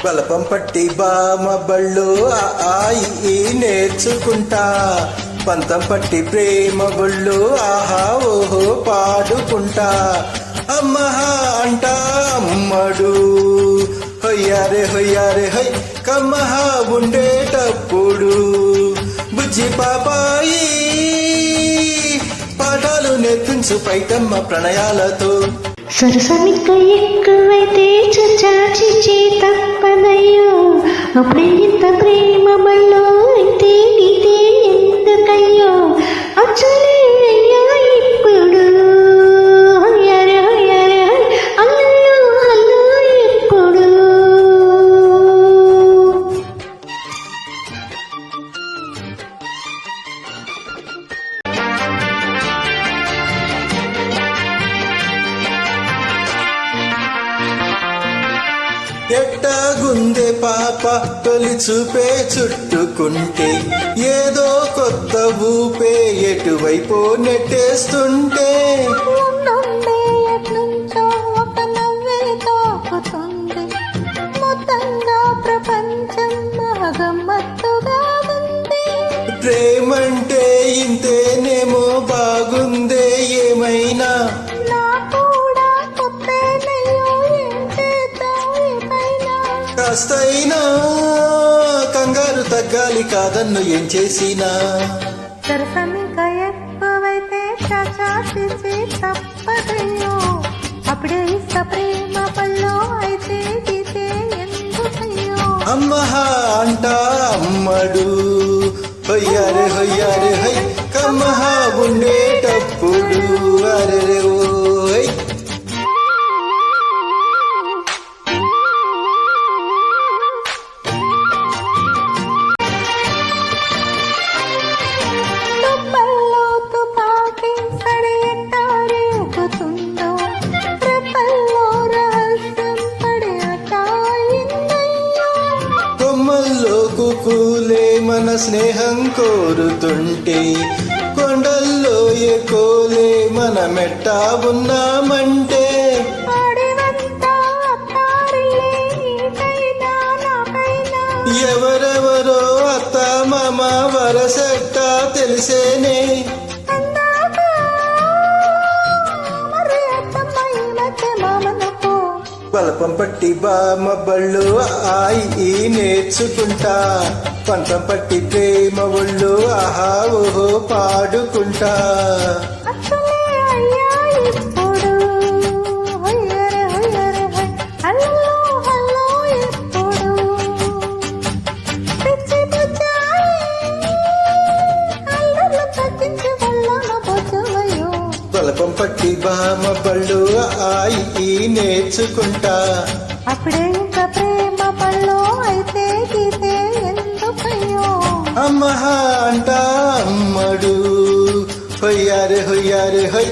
బలపం పట్టి బామ బళ్ళు ఆయి నేర్చుకుంటా, పంతం పట్టి ప్రేమ బళ్ళు ఆహా ఓహో పాడుకుంటా. అమ్మహా అంటా అమ్మడు హొయ్యారే హొయ్యారే హై కమ్మహా ఉండేటప్పుడు బుజ్జి పాపాయి పాఠాలు నేర్పించు పైటమ్మ ప్రణయాలతో. సరసమిక ఎక్కువైతే చాచి తప్పదయ్యో, అప్పుడే ఇంత ప్రేమ బల్లో అయితే నీతే ఎందుకయ్యో. అచ్చలే అయ్యా ఇప్పుడు హయ్యారే హయ్యారే హై అల్లు అల్లు ఇప్పుడు. ఎట్టాగుందే పాప తొలి చూపే చుట్టుకుంటే, ఏదో కొత్త ఊపే ఎటువైపో నెట్టేస్తుంటే. ప్రేమంటే ఇంతేనేమో బాగుందే ఏమైనా. కాస్తైనా కంగారు తగ్గాలి కాదన్ను ఏం చేసినా. సరసమిక ఎక్కువైతే చాచి తప్పదయ్యో, అప్పుడే ఇష్ట ప్రేమ పల్లో అయితే గీతే ఎందుకయ్యో. అమ్మహా అంటా అమ్మడు హొయ్యారే హొయ్యారే హై కమ్మహా ఉండేటప్పుడు అరెరే ఓయ్. కూలే మన స్నేహం కోరుతుంటే, కొండల్లో ఏ కోలే మన మెట్టా ఉన్నామంటే. ఎవరెవరో అత్త మామ వరసెట్టా తెలిసేనే. బలపం పట్టి బామ బళ్ళు ఆయి నేర్చుకుంటా, పంతం పట్టి ప్రేమ ఒళ్ళు ఆహా ఓహో పాడుకుంటా. బలపం పట్టి బామ బళ్ళు ఆయి నేర్చుకుంటా, అప్పుడే ఇంకా ప్రేమ పల్లో అయితే గీతే ఎందుకయ్యో. అమ్మహా అంటా అమ్మడు హొయ్యారే హొయ్యారే హై